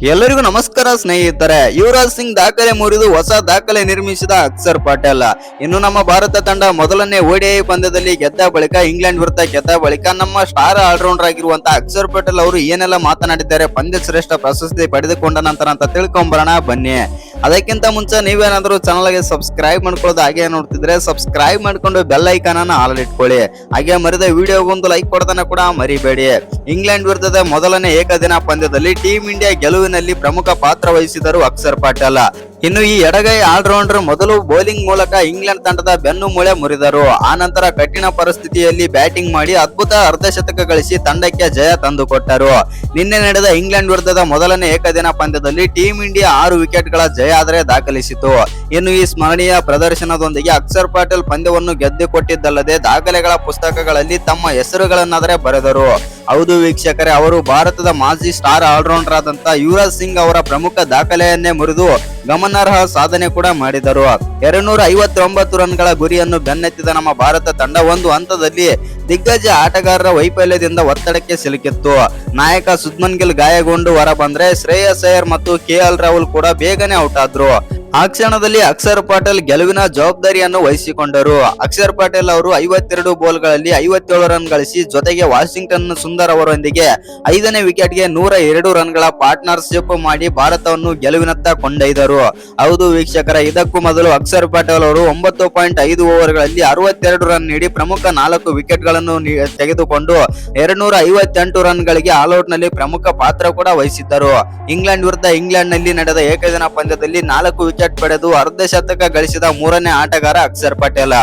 ಎಲ್ಲರಿಗೂ ನಮಸ್ಕಾರ ಸ್ನೇಹಿತರೆ. ಯುವರಾಜ್ ಸಿಂಗ್ ದಾಖಲೆ ಮುರಿದು ಹೊಸ ದಾಖಲೆ ನಿರ್ಮಿಸಿದ ಅಕ್ಷರ್ ಪಟೇಲ್. ಇನ್ನು ನಮ್ಮ ಭಾರತ ತಂಡ ಮೊದಲನೇ ODI ಪಂದ್ಯದಲ್ಲಿ ಗೆದ್ದ ಬಳಿಕ ಇಂಗ್ಲೆಂಡ್ ವಿರುದ್ಧ ಗೆದ್ದ ಬಳಿಕ ನಮ್ಮ ಸ್ಟಾರ್ ಆಲ್ರೌಂಡರ್ ಆಗಿರುವಂತಹ ಅಕ್ಷರ್ ಪಟೇಲ್ ಅವರು ಏನೆಲ್ಲ ಮಾತನಾಡಿದ್ದಾರೆ, ಪಂದ್ಯ ಶ್ರೇಷ್ಠ ಪ್ರಶಸ್ತಿ ಪಡೆದುಕೊಂಡ ನಂತರ ಅಂತ ತಿಳ್ಕೊಂಬರೋಣ ಬನ್ನಿ. ಅದಕ್ಕಿಂತ ಮುಂಚೆ ನೀವೇನಾದ್ರೂ ಚಾನಲ್ಗೆ ಸಬ್ಸ್ಕ್ರೈಬ್ ಮಾಡ್ಕೊಳ್ಳೋದು ಹಾಗೆ ನೋಡ್ತಿದ್ರೆ ಸಬ್ಸ್ಕ್ರೈಬ್ ಮಾಡ್ಕೊಂಡು ಬೆಲ್ ಐಕಾನ್ ಅನ್ನು ಆಲ್ ಇಟ್ಕೊಳ್ಳಿ. ಹಾಗೆ ಮರಿದ ವಿಡಿಯೋಗೊಂದು ಲೈಕ್ ಕೊಡೋದನ್ನ ಕೂಡ ಮರಿಬೇಡಿ. ಇಂಗ್ಲೆಂಡ್ ವಿರುದ್ಧದ ಮೊದಲನೇ ಏಕದಿನ ಪಂದ್ಯದಲ್ಲಿ ಟೀಂ ಇಂಡಿಯಾ ಗೆಲುವಿನಲ್ಲಿ ಪ್ರಮುಖ ಪಾತ್ರ ವಹಿಸಿದರು ಅಕ್ಷರ್ ಪಟೇಲ್. ಇನ್ನು ಈ ಎಡಗೈ ಆಲ್ರೌಂಡರ್ ಮೊದಲು ಬೌಲಿಂಗ್ ಮೂಲಕ ಇಂಗ್ಲೆಂಡ್ ತಂಡದ ಬೆನ್ನು ಮೂಳೆ ಮುರಿದರು. ಆ ನಂತರ ಕಠಿಣ ಪರಿಸ್ಥಿತಿಯಲ್ಲಿ ಬ್ಯಾಟಿಂಗ್ ಮಾಡಿ ಅದ್ಭುತ ಅರ್ಧಶತಕ ಗಳಿಸಿ ತಂಡಕ್ಕೆ ಜಯ ತಂದುಕೊಟ್ಟರು. ನಿನ್ನೆ ನಡೆದ ಇಂಗ್ಲೆಂಡ್ ವಿರುದ್ಧದ ಮೊದಲನೇ ಏಕದಿನ ಪಂದ್ಯದಲ್ಲಿ ಟೀಂ ಇಂಡಿಯಾ 6 ವಿಕೆಟ್ಗಳ ಜಯ ಆದರೆ ದಾಖಲಿಸಿತು. ಇನ್ನು ಈ ಸ್ಮರಣೀಯ ಪ್ರದರ್ಶನದೊಂದಿಗೆ ಅಕ್ಷರ್ ಪಟೇಲ್ ಪಂದ್ಯವನ್ನು ಗೆದ್ದುಕೊಟ್ಟಿದ್ದಲ್ಲದೆ ದಾಖಲೆಗಳ ಪುಸ್ತಕಗಳಲ್ಲಿ ತಮ್ಮ ಹೆಸರುಗಳನ್ನಾದರೆ ಬರೆದರು. ಹೌದು ವೀಕ್ಷಕರೇ, ಅವರು ಭಾರತದ ಮಾಜಿ ಸ್ಟಾರ್ ಆಲ್ರೌಂಡರ್ ಆದಂತ ಯುವರಾಜ್ ಸಿಂಗ್ ಅವರ ಪ್ರಮುಖ ದಾಖಲೆಯನ್ನೇ ಮುರಿದು ಗಮನಾರ್ಹ ಸಾಧನೆ ಕೂಡ ಮಾಡಿದರು. 259 ರನ್ಗಳ ಗುರಿಯನ್ನು ಬೆನ್ನತ್ತಿದ ನಮ್ಮ ಭಾರತ ತಂಡ ಒಂದು ಹಂತದಲ್ಲಿ ದಿಗ್ಗಜ ಆಟಗಾರರ ವೈಫಲ್ಯದಿಂದ ಒತ್ತಡಕ್ಕೆ ಸಿಲುಕಿತ್ತು. ನಾಯಕ ಶುಭ್ಮನ್ ಗಿಲ್ ಗಾಯಗೊಂಡು ಹೊರ ಬಂದ್ರೆ ಶ್ರೇಯಸ್ ಅಯ್ಯರ್ ಮತ್ತು KL ರಾಹುಲ್ ಕೂಡ ಬೇಗನೆ ಔಟ್ ಆದ್ರು. ಆ ಕ್ಷಣದಲ್ಲಿ ಅಕ್ಷರ್ ಪಟೇಲ್ ಗೆಲುವಿನ ಜವಾಬ್ದಾರಿಯನ್ನು ವಹಿಸಿಕೊಂಡರು. ಅಕ್ಷರ್ ಪಟೇಲ್ ಅವರು 52 ಬಾಲ್ಗಳಲ್ಲಿ 57 ರನ್ ಗಳಿಸಿ ಜೊತೆಗೆ ವಾಷಿಂಗ್ಟನ್ ಸುಂದರ್ ಅವರೊಂದಿಗೆ 5ನೇ ವಿಕೆಟ್ಗೆ 102 ರನ್ಗಳ ಪಾರ್ಟ್ನರ್ಶಿಪ್ ಮಾಡಿ ಭಾರತವನ್ನು ಗೆಲುವಿನತ್ತ ಕೊಂಡೊಯ್ದರು. ಹೌದು ವೀಕ್ಷಕರ, ಇದಕ್ಕೂ ಮೊದಲು ಅಕ್ಷರ್ ಪಟೇಲ್ ಅವರು 9.5 ಓವರ್ಗಳಲ್ಲಿ 62 ರನ್ ನೀಡಿ ಪ್ರಮುಖ 4 ವಿಕೆಟ್ಗಳನ್ನು ತೆಗೆದುಕೊಂಡು 258 ರನ್ಗಳಿಗೆ ಆಲ್ಔಟ್ ನಲ್ಲಿ ಪ್ರಮುಖ ಪಾತ್ರ ಕೂಡ ವಹಿಸಿದ್ದರು. ಇಂಗ್ಲೆಂಡ್ ವಿರುದ್ಧ ಇಂಗ್ಲೆಂಡ್ ನಲ್ಲಿ ನಡೆದ ಏಕದಿನ ಪಂದ್ಯದಲ್ಲಿ 4 ವಿಕೆಟ್ ಪಡೆದು ಅರ್ಧಶತಕ ಗಳಿಸಿದ 3ನೇ ಆಟಗಾರ ಅಕ್ಷರ್ ಪಟೇಲ್.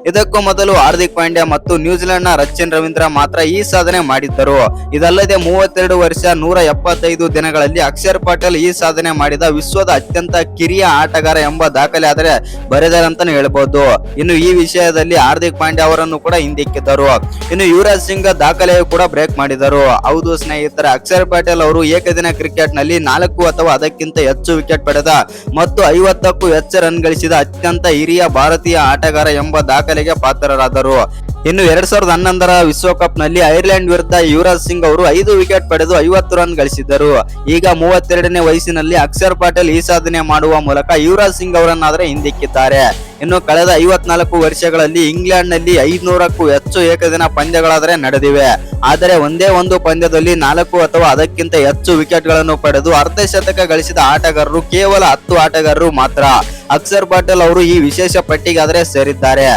ಇದಕ್ಕೂ ಮೊದಲು ಹಾರ್ದಿಕ್ ಪಾಂಡ್ಯ ಮತ್ತು ನ್ಯೂಜಿಲೆಂಡ್ ನ ಸಚಿನ್ ರವೀಂದ್ರ ಮಾತ್ರ ಈ ಸಾಧನೆ ಮಾಡಿದ್ದರು. ಇದಲ್ಲದೆ 32 ವರ್ಷ 175 ದಿನಗಳಲ್ಲಿ ಅಕ್ಷರ್ ಪಟೇಲ್ ಈ ಸಾಧನೆ ಮಾಡಿದ ವಿಶ್ವದ ಅತ್ಯಂತ ಕಿರಿಯ ಆಟಗಾರ ಎಂಬ ದಾಖಲೆ ಆದರೆ ಬರೆದರಂತಾನೆ ಹೇಳ್ಬಹುದು. ಇನ್ನು ಈ ವಿಷಯದಲ್ಲಿ ಹಾರ್ದಿಕ್ ಪಾಂಡ್ಯ ಅವರನ್ನು ಕೂಡ ಹಿಂದಿಕ್ಕಿದ್ದರು. ಇನ್ನು ಯುವರಾಜ್ ಸಿಂಗ್ ದಾಖಲೆಯು ಕೂಡ ಬ್ರೇಕ್ ಮಾಡಿದರು. ಹೌದು ಸ್ನೇಹಿತರೆ, ಅಕ್ಷರ್ ಪಟೇಲ್ ಅವರು ಏಕದಿನ ಕ್ರಿಕೆಟ್ ನಲ್ಲಿ 4 ಅಥವಾ ಅದಕ್ಕಿಂತ ಹೆಚ್ಚು ವಿಕೆಟ್ ಪಡೆದ ಮತ್ತು 50ಕ್ಕೂ ಹೆಚ್ಚು ರನ್ ಗಳಿಸಿದ ಅತ್ಯಂತ ಹಿರಿಯ ಭಾರತೀಯ ಆಟಗಾರ ಎಂಬ ದಾಖಲೆಗೆ ಪಾತ್ರರಾದರು. ಇನ್ನು 2011ರ ವಿಶ್ವಕಪ್ ನಲ್ಲಿ ಐರ್ಲೆಂಡ್ ವಿರುದ್ಧ ಯುವರಾಜ್ ಸಿಂಗ್ ಅವರು 5 ವಿಕೆಟ್ ಪಡೆದು 50 ರನ್ ಗಳಿಸಿದ್ದರು. ಈಗ 32ನೇ ವಯಸ್ಸಿನಲ್ಲಿ ಅಕ್ಷರ್ ಪಟೇಲ್ ಈ ಸಾಧನೆ ಮಾಡುವ ಮೂಲಕ ಯುವರಾಜ್ ಸಿಂಗ್ ಅವರನ್ನಾದರೆ ಹಿಂದಿಕ್ಕಿದ್ದಾರೆ. ಇನ್ನು ಕಳೆದ 54 ವರ್ಷಗಳಲ್ಲಿ ಇಂಗ್ಲೆಂಡ್ ನಲ್ಲಿ 500ಕ್ಕೂ ಹೆಚ್ಚು ಏಕದಿನ ಪಂದ್ಯಗಳಾದರೆ ನಡೆದಿವೆ. ಆದರೆ ಒಂದೇ ಒಂದು ಪಂದ್ಯದಲ್ಲಿ 4 ಅಥವಾ ಅದಕ್ಕಿಂತ ಹೆಚ್ಚು ವಿಕೆಟ್ ಗಳನ್ನು ಪಡೆದು ಅರ್ಧಶತಕ ಗಳಿಸಿದ ಆಟಗಾರರು ಕೇವಲ 10 ಆಟಗಾರರು ಮಾತ್ರ. ಅಕ್ಷರ್ ಪಟೇಲ್ ಅವರು ಈ ವಿಶೇಷ ಪಟ್ಟಿಗಾದರೆ ಸೇರಿದ್ದಾರೆ.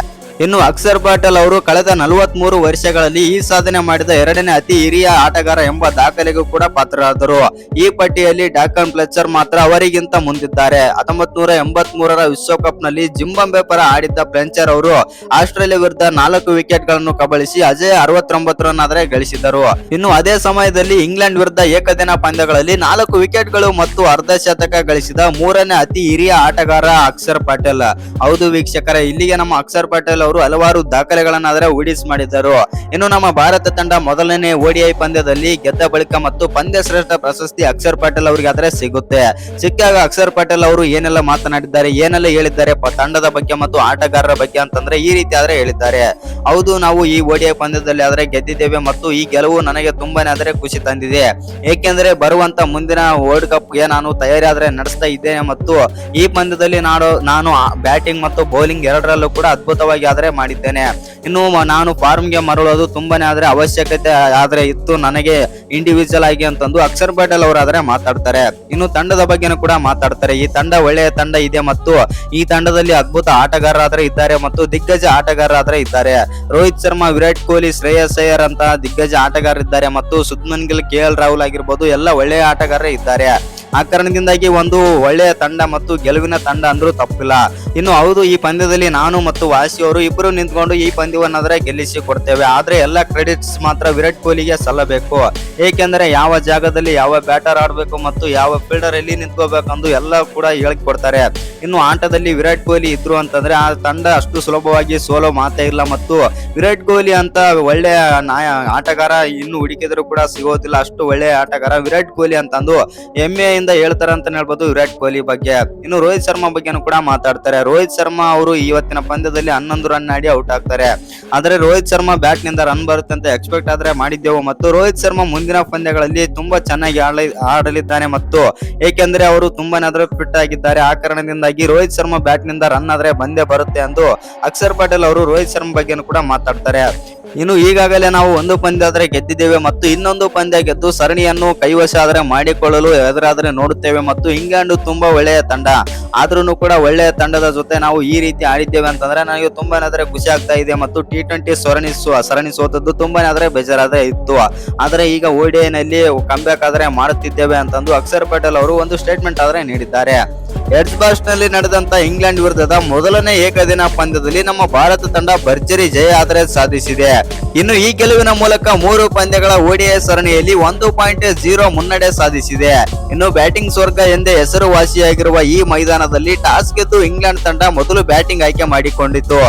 ಇನ್ನು ಅಕ್ಷರ್ ಪಟೇಲ್ ಅವರು ಕಳೆದ 43 ವರ್ಷಗಳಲ್ಲಿ ಈ ಸಾಧನೆ ಮಾಡಿದ 2ನೇ ಅತಿ ಹಿರಿಯ ಆಟಗಾರ ಎಂಬ ದಾಖಲೆಗೂ ಕೂಡ ಪಾತ್ರರಾದರು. ಈ ಪಟ್ಟಿಯಲ್ಲಿ ಡಾಕನ್ ಫ್ಲೆಚರ್ ಮಾತ್ರ ಅವರಿಗಿಂತ ಮುಂದಿದ್ದಾರೆ. 1983ರ ವಿಶ್ವಕಪ್ ನಲ್ಲಿ ಜಿಂಬಾಬ್ವೆ ಪರ ಆಡಿದ್ದ ಫ್ಲೆಚರ್ ಅವರು ಆಸ್ಟ್ರೇಲಿಯಾ ವಿರುದ್ಧ 4 ವಿಕೆಟ್ ಗಳನ್ನು ಕಬಳಿಸಿ ಅಜೇಯ 69 ರನ್ ಆದರೆ ಗಳಿಸಿದರು. ಇನ್ನು ಅದೇ ಸಮಯದಲ್ಲಿ ಇಂಗ್ಲೆಂಡ್ ವಿರುದ್ಧ ಏಕದಿನ ಪಂದ್ಯಗಳಲ್ಲಿ 4 ವಿಕೆಟ್ಗಳು ಮತ್ತು ಅರ್ಧಶತಕ ಗಳಿಸಿದ 3ನೇ ಅತಿ ಹಿರಿಯ ಆಟಗಾರ ಅಕ್ಷರ್ ಪಟೇಲ್. ಹೌದು ವೀಕ್ಷಕರೇ, ಇಲ್ಲಿಗೆ ನಮ್ಮ ಅಕ್ಷರ್ ಪಟೇಲ್ ಅವರು ಹಲವಾರು ದಾಖಲೆಗಳನ್ನಾದರೆ ಉಡಿಸ್ ಮಾಡಿದ್ದರು. ಇನ್ನು ನಮ್ಮ ಭಾರತ ತಂಡ ಮೊದಲನೇ ODI ಪಂದ್ಯದಲ್ಲಿ ಗೆದ್ದ ಬಳಿಕ ಮತ್ತು ಪಂದ್ಯ ಶ್ರೇಷ್ಠ ಪ್ರಶಸ್ತಿ ಅಕ್ಷರ್ ಪಟೇಲ್ ಅವರಿಗೆ ಆದರೆ ಸಿಗುತ್ತೆ. ಸಿಕ್ಕಾಗ ಅಕ್ಷರ್ ಪಟೇಲ್ ಅವರು ಏನೆಲ್ಲ ಮಾತನಾಡಿದ್ದಾರೆ, ಏನೆಲ್ಲ ಹೇಳಿದ್ದಾರೆ ತಂಡದ ಬಗ್ಗೆ ಮತ್ತು ಆಟಗಾರರ ಬಗ್ಗೆ ಅಂತಂದ್ರೆ ಈ ರೀತಿ ಆದ್ರೆ ಹೇಳಿದ್ದಾರೆ. ಹೌದು, ನಾವು ಈ ODI ಪಂದ್ಯದಲ್ಲಿ ಆದ್ರೆ ಗೆದ್ದಿದ್ದೇವೆ ಮತ್ತು ಈ ಗೆಲುವು ನನಗೆ ತುಂಬಾನೇ ಆದರೆ ಖುಷಿ ತಂದಿದೆ. ಏಕೆಂದ್ರೆ ಬರುವಂತ ಮುಂದಿನ ವರ್ಲ್ಡ್ ಕಪ್ ಗೆ ನಾನು ತಯಾರಿ ಆದ್ರೆ ನಡೆಸ್ತಾ ಇದ್ದೇನೆ ಮತ್ತು ಈ ಪಂದ್ಯದಲ್ಲಿ ನಾನು ಬ್ಯಾಟಿಂಗ್ ಮತ್ತು ಬೌಲಿಂಗ್ ಎರಡರಲ್ಲೂ ಕೂಡ ಅದ್ಭುತವಾಗಿ ಆದ್ರೆ ಮಾಡಿದ್ದೇನೆ. ಇನ್ನು ನಾನು ಫಾರ್ಮ್ ಗೆ ಮರಳೋದು ತುಂಬಾನೇ ಆದ್ರೆ ಅವಶ್ಯಕತೆ ಆದ್ರೆ ಇತ್ತು ನನಗೆ ಇಂಡಿವಿಜುವಲ್ ಆಗಿ ಅಂತಂದು ಅಕ್ಷರ್ ಪಟೇಲ್ ಅವರಾದ್ರೆ ಮಾತಾಡ್ತಾರೆ. ಇನ್ನು ತಂಡದ ಬಗ್ಗೆನೂ ಕೂಡ ಮಾತಾಡ್ತಾರೆ. ಈ ತಂಡ ಒಳ್ಳೆಯ ತಂಡ ಇದೆ ಮತ್ತು ಈ ತಂಡದಲ್ಲಿ ಅದ್ಭುತ ಆಟಗಾರರಾದ್ರೆ ಇದ್ದಾರೆ ಮತ್ತು ದಿಗ್ಗಜ ಆಟಗಾರರಾದ್ರೆ ಇದ್ದಾರೆ. ರೋಹಿತ್ ಶರ್ಮಾ, ವಿರಾಟ್ ಕೊಹ್ಲಿ, ಶ್ರೇಯಸ್ ಅಯ್ಯರ್ ಅಂತ ದಿಗ್ಗಜ ಆಟಗಾರರಿದ್ದಾರೆ ಮತ್ತು ಶುಭ್ಮನ್ ಗಿಲ್, KL ರಾಹುಲ್ ಆಗಿರ್ಬೋದು, ಎಲ್ಲ ಒಳ್ಳೆಯ ಆಟಗಾರರೇ ಇದ್ದಾರೆ. ಆ ಕಾರಣದಿಂದಾಗಿ ಒಂದು ಒಳ್ಳೆಯ ತಂಡ ಮತ್ತು ಗೆಲುವಿನ ತಂಡ ಅಂದ್ರೂ ತಪ್ಪಿಲ್ಲ. ಇನ್ನು ಹೌದು, ಈ ಪಂದ್ಯದಲ್ಲಿ ನಾನು ಮತ್ತು ವಾಸಿ ಅವರು ಇಬ್ಬರು ನಿಂತ್ಕೊಂಡು ಈ ಪಂದ್ಯವನ್ನಾದ್ರೆ ಗೆಲ್ಲಿಸಿ ಕೊಡ್ತೇವೆ. ಆದ್ರೆ ಎಲ್ಲ ಕ್ರೆಡಿಟ್ಸ್ ಮಾತ್ರ ವಿರಾಟ್ ಕೊಹ್ಲಿಗೆ ಸಲ್ಲಬೇಕು. ಏಕೆಂದ್ರೆ ಯಾವ ಜಾಗದಲ್ಲಿ ಯಾವ ಬ್ಯಾಟರ್ ಆಡ್ಬೇಕು ಮತ್ತು ಯಾವ ಫೀಲ್ಡರ್ ಎಲ್ಲಿ ನಿಂತ್ಕೋಬೇಕಂದು ಎಲ್ಲ ಕೂಡ ಹೇಳಿಕೊಡ್ತಾರೆ. ಇನ್ನು ಆಟದಲ್ಲಿ ವಿರಾಟ್ ಕೊಹ್ಲಿ ಇದ್ರು ಅಂತಂದ್ರೆ ಆ ತಂಡ ಅಷ್ಟು ಸುಲಭವಾಗಿ ಸೋಲೋ ಮಾತೇ ಇಲ್ಲ ಮತ್ತು ವಿರಾಟ್ ಕೊಹ್ಲಿ ಅಂತ ಒಳ್ಳೆಯ ಆಟಗಾರ ಇನ್ನು ಹುಡುಕಿದ್ರು ಕೂಡ ಸಿಗೋದಿಲ್ಲ. ಅಷ್ಟು ಒಳ್ಳೆಯ ಆಟಗಾರ ವಿರಾಟ್ ಕೊಹ್ಲಿ ಅಂತಂದು ಹೆಮ್ಮೆಯಿಂದ ಹೆಮ್ಮೆಯಿಂದ ಹೇಳ್ತಾರೆ ಅಂತ ಹೇಳ್ಬೋದು ವಿರಾಟ್ ಕೊಹ್ಲಿ ಬಗ್ಗೆ. ಇನ್ನು ರೋಹಿತ್ ಶರ್ಮಾ ಬಗ್ಗೆನೂ ಕೂಡ ಮಾತಾಡ್ತಾರೆ. ರೋಹಿತ್ ಶರ್ಮಾ ಅವರು ಇವತ್ತಿನ ಪಂದ್ಯದಲ್ಲಿ 11 ರನ್ ಆಡಿ ಔಟ್ ಆಗ್ತಾರೆ. ಆದ್ರೆ ರೋಹಿತ್ ಶರ್ಮಾ ಬ್ಯಾಟ್ ನಿಂದ ರನ್ ಬರುತ್ತೆ ಅಂತ ಎಕ್ಸ್ಪೆಕ್ಟ್ ಆದ್ರೆ ಮಾಡಿದ್ದೆವು, ಮತ್ತು ರೋಹಿತ್ ಶರ್ಮಾ ಮುಂದಿನ ಪಂದ್ಯಗಳಲ್ಲಿ ತುಂಬಾ ಚೆನ್ನಾಗಿ ಆಡಲಿದ್ದಾನೆ, ಮತ್ತು ಏಕೆಂದ್ರೆ ಅವರು ತುಂಬಾನೇ ಫಿಟ್ ಆಗಿದ್ದಾರೆ. ಆ ಕಾರಣದಿಂದಾಗಿ ರೋಹಿತ್ ಶರ್ಮಾ ಬ್ಯಾಟ್ ನಿಂದ ರನ್ ಆದ್ರೆ ಬಂದೇ ಬರುತ್ತೆ ಎಂದು ಅಕ್ಷರ್ ಪಟೇಲ್ ಅವರು ರೋಹಿತ್ ಶರ್ಮಾ ಬಗ್ಗೆನೂ ಕೂಡ ಮಾತಾಡ್ತಾರೆ. ಇನ್ನು ಈಗಾಗಲೇ ನಾವು ಒಂದು ಪಂದ್ಯ ಆದ್ರೆ ಗೆದ್ದಿದ್ದೇವೆ ಮತ್ತು ಇನ್ನೊಂದು ಪಂದ್ಯ ಗೆದ್ದು ಸರಣಿಯನ್ನು ಕೈವಶ ಆದ್ರೆ ಮಾಡಿಕೊಳ್ಳಲು ಎದುರಾದ್ರೆ ನೋಡುತ್ತೇವೆ, ಮತ್ತು ಇಂಗ್ಲೆಂಡ್ ತುಂಬಾ ಒಳ್ಳೆಯ ತಂಡ, ಆದ್ರೂ ಕೂಡ ಒಳ್ಳೆಯ ತಂಡದ ಜೊತೆ ನಾವು ಈ ರೀತಿ ಆಡಿದ್ದೇವೆ ಅಂತಂದ್ರೆ ನನಗೆ ತುಂಬಾನೇ ಖುಷಿ ಆಗ್ತಾ ಇದೆ. ಮತ್ತು T20 ಸರಣಿ ಸೋತದ್ದು ತುಂಬಾನೇ ಬೇಜಾರಾದ್ರೆ ಇತ್ತು, ಆದ್ರೆ ಈಗ ODI ನಲ್ಲಿ ಕಂಬ್ಯಾಕ್ ಆದ್ರೆ ಮಾಡುತ್ತಿದ್ದೇವೆ ಅಂತಂದು ಅಕ್ಷರ್ ಪಟೇಲ್ ಅವರು ಒಂದು ಸ್ಟೇಟ್ಮೆಂಟ್ ಆದ್ರೆ ನೀಡಿದ್ದಾರೆ. ಎಡ್ಜ್ಬಾಸ್ಟ್ ನಲ್ಲಿ ನಡೆದಂತ ಇಂಗ್ಲೆಂಡ್ ವಿರುದ್ಧದ ಮೊದಲನೇ ಏಕದಿನ ಪಂದ್ಯದಲ್ಲಿ ನಮ್ಮ ಭಾರತ ತಂಡ ಭರ್ಜರಿ ಜಯ ಆದ್ರೆ ಸಾಧಿಸಿದೆ. ಇನ್ನು ಈ ಗೆಲುವಿನ ಮೂಲಕ 3 ಪಂದ್ಯಗಳ ODI ಸರಣಿಯಲ್ಲಿ 1.0 ಮುನ್ನಡೆ ಸಾಧಿಸಿದೆ. ಇನ್ನು ಬ್ಯಾಟಿಂಗ್ ಸ್ವರ್ಗ ಎಂದೇ ಹೆಸರುವಾಸಿಯಾಗಿರುವ ಈ ಮೈದಾನದಲ್ಲಿ ಟಾಸ್ ಗೆದ್ದು ಇಂಗ್ಲೆಂಡ್ ತಂಡ ಮೊದಲು ಬ್ಯಾಟಿಂಗ್ ಆಯ್ಕೆ ಮಾಡಿಕೊಂಡಿತ್ತು.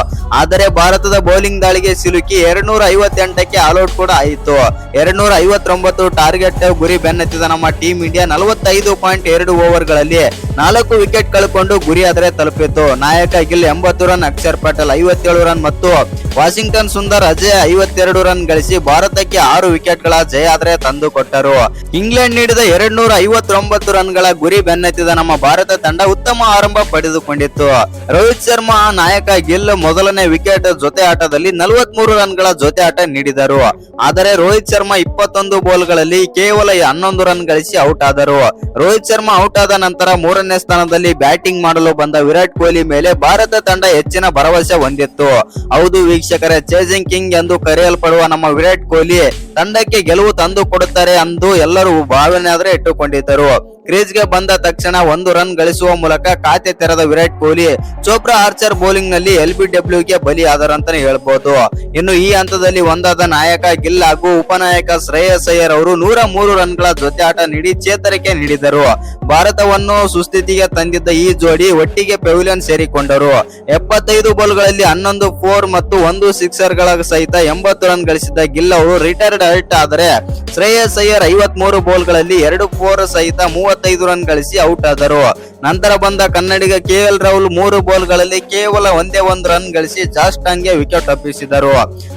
ಆದರೆ ಭಾರತದ ಬೌಲಿಂಗ್ ದಾಳಿಗೆ ಸಿಲುಕಿ 258ಕ್ಕೆ ಆಲ್ಔಟ್ ಕೂಡ ಆಯಿತು. 259 ಟಾರ್ಗೆಟ್ ಗುರಿ ಬೆನ್ನತ್ತಿದ ನಮ್ಮ ಟೀಂ ಇಂಡಿಯಾ 45.2 ಓವರ್ಗಳಲ್ಲಿ 4 ವಿಕೆಟ್ ಕಳ್ಕೊಂಡು ಗುರಿ ಆದ್ರೆ ತಲುಪಿತ್ತು. ನಾಯಕ ಗಿಲ್ 80 ರನ್, ಅಕ್ಷರ್ ಪಟೇಲ್ 57 ರನ್ ಮತ್ತು ವಾಷಿಂಗ್ಟನ್ ಸುಂದರ್ ಅಜಯ್ 52 ರನ್ ಗಳಿಸಿ ಭಾರತಕ್ಕೆ 6 ವಿಕೆಟ್ಗಳ ಜಯ ಆದ್ರೆ ತಂದು ಕೊಟ್ಟರು. ಇಂಗ್ಲೆಂಡ್ ನೀಡಿದ 259 ರನ್ಗಳ ಗುರಿ ಬೆನ್ನತ್ತಿದ ನಮ್ಮ ಭಾರತ ತಂಡ ಉತ್ತಮ ಆರಂಭ ಪಡೆದುಕೊಂಡಿತ್ತು. ರೋಹಿತ್ ಶರ್ಮಾ ನಾಯಕ ಗಿಲ್ ಮೊದಲನೇ ವಿಕೆಟ್ ಜೊತೆ ಆಟದಲ್ಲಿ 43 ರನ್ಗಳ ಜೊತೆ ಆಟ ನೀಡಿದರು. ಆದರೆ ರೋಹಿತ್ ಶರ್ಮಾ 21 ಬಾಲ್ಗಳಲ್ಲಿ ಕೇವಲ 11 ರನ್ ಗಳಿಸಿ ಔಟ್ ಆದರು. ರೋಹಿತ್ ಶರ್ಮಾ ಔಟ್ ಆದ ನಂತರ 3ನೇ ಸ್ಥಾನದಲ್ಲಿ ಬ್ಯಾಟಿಂಗ್ ಮಾಡಲು ಬಂದ ವಿರಾಟ್ ಕೊಹ್ಲಿ ಮೇಲೆ ಭಾರತ ತಂಡ ಹೆಚ್ಚಿನ ಭರವಸೆ ಹೊಂದಿತ್ತು. ಹೌದು ವೀಕ್ಷಕರೇ, ಚೇಸಿಂಗ್ ಕಿಂಗ್ ಎಂದು ಕರೆಯಲ್ಪಡುವ ನಮ್ಮ ವಿರಾಟ್ ಕೊಹ್ಲಿ ತಂಡಕ್ಕೆ ಗೆಲುವು ತಂದು ಕೊಡುತ್ತಾರೆ ಎಂದು ಎಲ್ಲರೂ ಭಾವನೆ ಆದ್ರೆ ಇಟ್ಟುಕೊಂಡಿದ್ದರು. ಕ್ರೀಸ್ಗೆ ಬಂದ ತಕ್ಷಣ 1 ರನ್ ಗಳಿಸುವ ಮೂಲಕ ಖಾತೆ ತೆರೆದ ವಿರಾಟ್ ಕೊಹ್ಲಿ ಚೋಪ್ರಾ ಆರ್ಚರ್ ಬೌಲಿಂಗ್ ನಲ್ಲಿ LBWಗೆ ಬಲಿ ಆದರಂತಾನೆ ಹೇಳ್ಬೋದು. ಇನ್ನು ಈ ಹಂತದಲ್ಲಿ ಒಂದಾದ ನಾಯಕ ಗಿಲ್ ಹಾಗೂ ಉಪನಾಯಕ ಶ್ರೇಯಸ್ ಅಯ್ಯರ್ ಅವರು 103 ರನ್ಗಳ ಜೊತೆ ಆಟ ನೀಡಿ ಚೇತರಿಕೆ ನೀಡಿದರು. ಭಾರತವನ್ನು ಸುಸ್ಥಿತಿಗೆ ತಂದಿದ್ದ ಈ ಜೋಡಿ ಒಟ್ಟಿಗೆ ಪೆವಿಲಿಯನ್ ಸೇರಿಕೊಂಡರು. 75 ಬಾಲ್ಗಳಲ್ಲಿ 11 4 ಮತ್ತು 1 ಸಿಕ್ಸರ್ ಗಳ ಸಹಿತ 80 ರನ್ ಗಳಿಸಿದ್ದ ಗಿಲ್ ಅವರು ರಿಟೈರ್ಡ್ ಹರ್ಟ್ ಆದರೆ ಶ್ರೇಯಸ್ ಅಯ್ಯರ್ 53 ಬಾಲ್ಗಳಲ್ಲಿ 2 4 ಸಹಿತ 35 ರನ್ ಗಳಿಸಿ ಔಟ್ ಆದರು. ನಂತರ ಬಂದ ಕನ್ನಡಿಗ KL ರಾಹುಲ್ 3 ಬಾಲ್ಗಳಲ್ಲಿ ಕೇವಲ ಒಂದೇ 1 ರನ್ ಗಳಿಸಿ ಜಾಸ್ಟಾನ್ಗೆ ವಿಕೆಟ್ ತಪ್ಪಿಸಿದರು.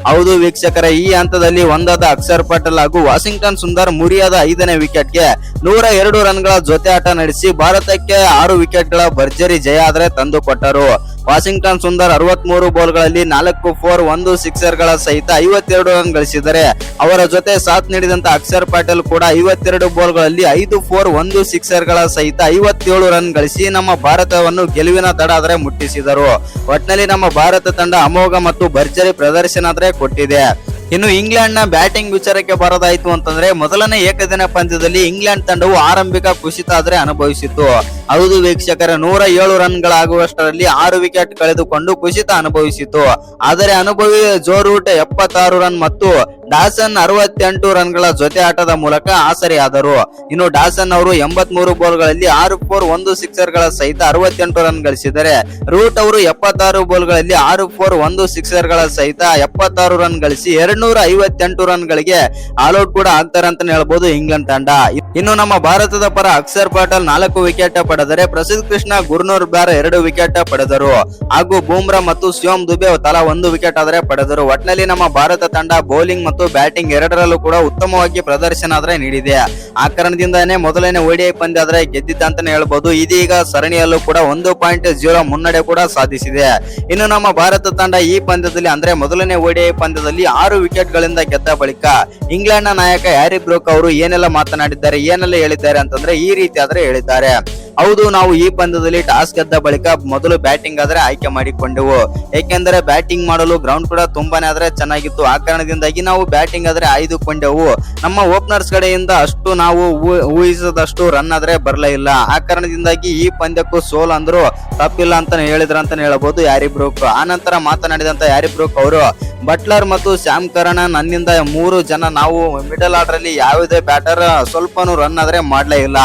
ಹೌದು ವೀಕ್ಷಕರೇ, ಈ ಹಂತದಲ್ಲಿ ಒಂದಾದ ಅಕ್ಷರ್ ಪಟೇಲ್ ಹಾಗೂ ವಾಷಿಂಗ್ಟನ್ ಸುಂದರ್ ಮುರಿಯಾದ 5ನೇ ವಿಕೆಟ್ಗೆ 102 ರನ್ಗಳ ಜೊತೆ ಆಟ ನಡೆಸಿ ಭಾರತಕ್ಕೆ 6 ವಿಕೆಟ್ಗಳ ಭರ್ಜರಿ ಜಯ ಆದ್ರೆ ತಂದು ಕೊಟ್ಟರು. ವಾಷಿಂಗ್ಟನ್ ಸುಂದರ್ 63 ಬಾಲ್ಗಳಲ್ಲಿ 4 4 1 ಸಿಕ್ಸರ್ ಗಳ ಸಹಿತ 52 ರನ್ ಗಳಿಸಿದರೆ ಅವರ ಜೊತೆ ಸಾಥ್ ನೀಡಿದಂತ ಅಕ್ಷರ್ ಪಟೇಲ್ ಕೂಡ 52 ಬಾಲ್ಗಳಲ್ಲಿ 5 4 1 ಸಿಕ್ಸರ್ ಗಳ ಸಹಿತ 57 ರನ್ ಗಳಿಸಿ ನಮ್ಮ ಭಾರತವನ್ನು ಗೆಲುವಿನ ದಡ ಆದ್ರೆ ಮುಟ್ಟಿಸಿದರು. ಒಟ್ನಲ್ಲಿ ನಮ್ಮ ಭಾರತ ತಂಡ ಅಮೋಘ ಮತ್ತು ಭರ್ಜರಿ ಪ್ರದರ್ಶನ ಆದ್ರೆ ಕೊಟ್ಟಿದೆ. ಇನ್ನು ಇಂಗ್ಲೆಂಡ್ ನ ಬ್ಯಾಟಿಂಗ್ ವಿಚಾರಕ್ಕೆ ಬರೋದಾಯ್ತು ಅಂತಂದ್ರೆ ಮೊದಲನೇ ಏಕದಿನ ಪಂದ್ಯದಲ್ಲಿ ಇಂಗ್ಲೆಂಡ್ ತಂಡವು ಆರಂಭಿಕ ಕುಸಿತ ಆದ್ರೆ ಅನುಭವಿಸಿತ್ತು. ಹೌದು ವೀಕ್ಷಕರ, 107 ರನ್ಗಳಾಗುವಷ್ಟರಲ್ಲಿ 6 ವಿಕೆಟ್ ಕಳೆದುಕೊಂಡು ಕುಸಿತ ಅನುಭವಿಸಿತು. ಆದರೆ ಅನುಭವಿ ಜೋ ರೂಟ್ 76 ರನ್ ಮತ್ತು ಡಾಸನ್ 68 ರನ್ಗಳ ಜೊತೆ ಆಟದ ಮೂಲಕ ಆಸರೆಯಾದರು. ಇನ್ನು ಡಾಸನ್ ಅವರು 83 ಬಾಲ್ಗಳಲ್ಲಿ 6 4 1 ಸಿಕ್ಸರ್ ಗಳ ಸಹಿತ 68 ರನ್ ಗಳಿಸಿದರೆ ರೂಟ್ ಅವರು 76 ಬಾಲ್ಗಳಲ್ಲಿ 6 4 1 ಸಿಕ್ಸರ್ ಗಳ ಸಹಿತ 76 ರನ್ ಗಳಿಸಿ 258 ರನ್ ಗಳಿಗೆ ಆಲ್ಔಟ್ ಕೂಡ ಆಗ್ತಾರೆ ಅಂತ ಹೇಳ್ಬೋದು ಇಂಗ್ಲೆಂಡ್ ತಂಡ. ಇನ್ನು ನಮ್ಮ ಭಾರತದ ಪರ ಅಕ್ಷರ್ ಪಟೇಲ್ 4 ವಿಕೆಟ್ ಪಡೆದರೆ ಪ್ರಸಿದ್ಧ ಕೃಷ್ಣ ಗುರ್ನೂರ್ ಬ್ಯಾರ್ 2 ವಿಕೆಟ್ ಪಡೆದರು ಹಾಗೂ ಬೂಮ್ರಾ ಮತ್ತು ಶಿವಮ್ ದುಬೆ ತಲಾ 1 ವಿಕೆಟ್ ಆದ್ರೆ ಪಡೆದರು. ಒಟ್ನಲ್ಲಿ ನಮ್ಮ ಭಾರತ ತಂಡ ಬೌಲಿಂಗ್ ಮತ್ತು ಬ್ಯಾಟಿಂಗ್ ಎರಡರಲ್ಲೂ ಕೂಡ ಉತ್ತಮವಾಗಿ ಪ್ರದರ್ಶನ ಆದ್ರೆ ನೀಡಿದೆ. ಆ ಕಾರಣದಿಂದಾನೇ ಮೊದಲನೇ ODI ಪಂದ್ಯ ಆದ್ರೆ ಗೆದ್ದಿದ್ದ ಅಂತಾನೆ ಹೇಳ್ಬೋದು. ಇದೀಗ ಸರಣಿಯಲ್ಲೂ ಕೂಡ 1.0 ಮುನ್ನಡೆ ಕೂಡ ಸಾಧಿಸಿದೆ. ಇನ್ನು ನಮ್ಮ ಭಾರತ ತಂಡ ಈ ಪಂದ್ಯದಲ್ಲಿ ಅಂದ್ರೆ ಮೊದಲನೇ ODI ಪಂದ್ಯದಲ್ಲಿ 6 ವಿಕೆಟ್ ಗಳಿಂದ ಗೆದ್ದ ಬಳಿಕ ಇಂಗ್ಲೆಂಡ್ ನ ನಾಯಕ ಹ್ಯಾರಿ ಬ್ರೂಕ್ ಅವರು ಏನೆಲ್ಲ ಮಾತನಾಡಿದ್ದಾರೆ, ಏನೆಲ್ಲ ಹೇಳಿದ್ದಾರೆ ಅಂತಂದ್ರೆ ಈ ರೀತಿ ಆದ್ರೆ ಹೇಳಿದ್ದಾರೆ. ಹೌದು, ನಾವು ಈ ಪಂದ್ಯದಲ್ಲಿ ಟಾಸ್ ಗೆದ್ದ ಬಳಿಕ ಮೊದಲು ಬ್ಯಾಟಿಂಗ್ ಆದ್ರೆ ಆಯ್ಕೆ ಮಾಡಿಕೊಂಡೆವು. ಏಕೆಂದರೆ ಬ್ಯಾಟಿಂಗ್ ಮಾಡಲು ಗ್ರೌಂಡ್ ಕೂಡ ತುಂಬಾನೇ ಆದ್ರೆ ಚೆನ್ನಾಗಿತ್ತು. ಆ ಕಾರಣದಿಂದಾಗಿ ನಾವು ಬ್ಯಾಟಿಂಗ್ ಆದ್ರೆ ಆಯ್ದುಕೊಂಡೆವು. ನಮ್ಮ ಓಪನರ್ಸ್ ಕಡೆಯಿಂದ ಅಷ್ಟು ನಾವು ಊಹಿಸದಷ್ಟು ರನ್ ಆದ್ರೆ ಬರಲೇ ಇಲ್ಲ. ಆ ಕಾರಣದಿಂದಾಗಿ ಈ ಪಂದ್ಯಕ್ಕೂ ಸೋಲ್ ಅಂದ್ರು ತಪ್ಪಿಲ್ಲ ಅಂತ ಹೇಳಿದ್ರಂತಾನೆ ಹೇಳಬಹುದು ಹ್ಯಾರಿ ಬ್ರೂಕ್. ಆ ನಂತರ ಮಾತನಾಡಿದಂತ ಹ್ಯಾರಿ ಬ್ರೂಕ್ ಅವರು ಬಟ್ಲರ್ ಮತ್ತು ಸ್ಯಾಮ್ ಕರ್ನ್ ನನ್ನಿಂದ 3 ಜನ ನಾವು ಮಿಡಲ್ ಆರ್ಡರ್ ಅಲ್ಲಿ ಯಾವುದೇ ಬ್ಯಾಟರ್ ಸ್ವಲ್ಪನೂ ರನ್ ಆದ್ರೆ ಮಾಡ್ಲೇ ಇಲ್ಲ.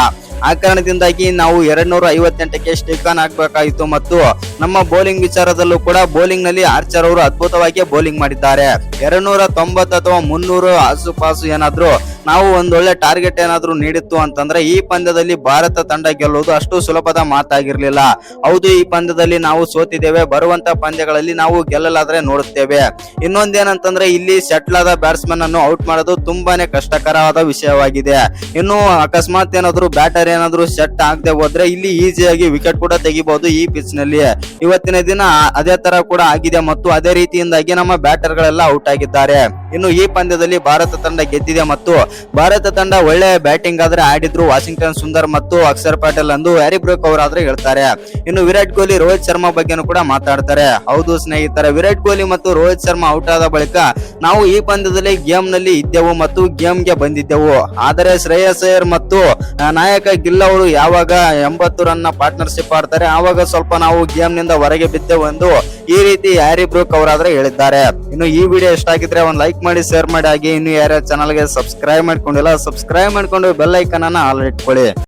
ಆ ಕಾರಣದಿಂದಾಗಿ ನಾವು 258ಕ್ಕೆ ಸ್ಟಿಕ್ ಆನ್ ಆಗ್ಬೇಕಾಯಿತು. ಮತ್ತು ನಮ್ಮ ಬೌಲಿಂಗ್ ವಿಚಾರದಲ್ಲೂ ಕೂಡ ಬೌಲಿಂಗ್ ನಲ್ಲಿ ಆರ್ಚರ್ ಅವರು ಅದ್ಭುತವಾಗಿ ಬೌಲಿಂಗ್ ಮಾಡಿದ್ದಾರೆ. 290 ಅಥವಾ 300 ಆಸುಪಾಸು ಏನಾದ್ರು ನಾವು ಒಂದೊಳ್ಳೆ ಟಾರ್ಗೆಟ್ ಏನಾದ್ರೂ ನೀಡಿತ್ತು ಅಂತಂದ್ರೆ ಈ ಪಂದ್ಯದಲ್ಲಿ ಭಾರತ ತಂಡ ಗೆಲ್ಲುವುದು ಅಷ್ಟು ಸುಲಭದ ಮಾತಾಗಿರ್ಲಿಲ್ಲ. ಹೌದು, ಈ ಪಂದ್ಯದಲ್ಲಿ ನಾವು ಸೋತಿದ್ದೇವೆ. ಬರುವಂತ ಪಂದ್ಯಗಳಲ್ಲಿ ನಾವು ಗೆಲ್ಲಲಾದ್ರೆ ನೋಡುತ್ತೇವೆ. ಇನ್ನೊಂದೇನಂತಂದ್ರೆ ಇಲ್ಲಿ ಸೆಟ್ಲ್ ಆದ ಬ್ಯಾಟ್ಸ್ಮನ್ ಅನ್ನು ಔಟ್ ಮಾಡೋದು ತುಂಬಾನೇ ಕಷ್ಟಕರವಾದ ವಿಷಯವಾಗಿದೆ. ಇನ್ನು ಅಕಸ್ಮಾತ್ ಏನಾದ್ರು ಬ್ಯಾಟರ್ ಏನಾದ್ರು ಸೆಟ್ ಆಗದೆ ಹೋದ್ರೆ ಇಲ್ಲಿ ಈಸಿಯಾಗಿ ವಿಕೆಟ್ ಕೂಡ ತೆಗಿಬಹುದು ಈ ಪಿಚ್ ನಲ್ಲಿ. ಇವತ್ತಿನ ದಿನ ಅದೇ ತರ ಕೂಡ ಆಗಿದೆ ಮತ್ತು ಅದೇ ರೀತಿಯಿಂದಾಗಿ ನಮ್ಮ ಬ್ಯಾಟರ್ ಗಳೆಲ್ಲ ಔಟ್ ಆಗಿದ್ದಾರೆ. ಇನ್ನು ಈ ಪಂದ್ಯದಲ್ಲಿ ಭಾರತ ತಂಡ ಗೆದ್ದಿದೆ ಮತ್ತು ಭಾರತ ತಂಡ ಒಳ್ಳೆ ಬ್ಯಾಟಿಂಗ್ ಆದ್ರೆ ಆಡಿದ್ರು ವಾಷಿಂಗ್ಟನ್ ಸುಂದರ್ ಮತ್ತು ಅಕ್ಷರ್ ಪಟೇಲ್ ಎಂದು ಹ್ಯಾರಿ ಬ್ರೂಕ್ ಅವರಾದ್ರೆ ಹೇಳ್ತಾರೆ. ಇನ್ನು ವಿರಾಟ್ ಕೊಹ್ಲಿ, ರೋಹಿತ್ ಶರ್ಮಾ ಬಗ್ಗೆನೂ ಕೂಡ ಮಾತಾಡ್ತಾರೆ. ಹೌದು ಸ್ನೇಹಿತರೆ, ವಿರಾಟ್ ಕೊಹ್ಲಿ ಮತ್ತು ರೋಹಿತ್ ಶರ್ಮಾ ಔಟ್ ಆದ ಬಳಿಕ ನಾವು ಈ ಪಂದ್ಯದಲ್ಲಿ ಗೇಮ್ ನಲ್ಲಿ ಇದ್ದೆವು ಮತ್ತು ಗೇಮ್ ಗೆ ಬಂದಿದ್ದೆವು. ಆದರೆ ಶ್ರೇಯಸ್ ಅಯ್ಯರ್ ಮತ್ತು ನಾಯಕ ಗಿಲ್ ಅವರು ಯಾವಾಗ 80 ರನ್ ಪಾರ್ಟ್ನರ್ಶಿಪ್ ಆಡ್ತಾರೆ ಆವಾಗ ಸ್ವಲ್ಪ ನಾವು ಗೇಮ್ ನಿಂದ ಹೊರಗೆ ಬಿದ್ದೆವು ಎಂದು ಈ ರೀತಿ ಹ್ಯಾರಿ ಬ್ರೂಕ್ ಅವರಾದ್ರೆ ಹೇಳಿದ್ದಾರೆ. ಇನ್ನು ಈ ವಿಡಿಯೋ ಇಷ್ಟ ಆಗಿದ್ರೆ ಒಂದು ಲೈಕ್ ಮಾಡಿ, ಶೇರ್ ಮಾಡಿ. ಹಾಗೆ ಇನ್ನು ಯಾರ್ಯಾರ ಚಾನಲ್ಗೆ ಸಬ್ಸ್ಕ್ರೈಬ್ ಮಾಡ್ಕೊಂಡಿಲ್ಲ ಸಬ್ಸ್ಕ್ರೈಬ್ ಮಾಡ್ಕೊಂಡು ಬೆಲ್ ಐಕನ್ ಅನ್ನ ಆಲ್ ಇಟ್ಕೊಳ್ಳಿ.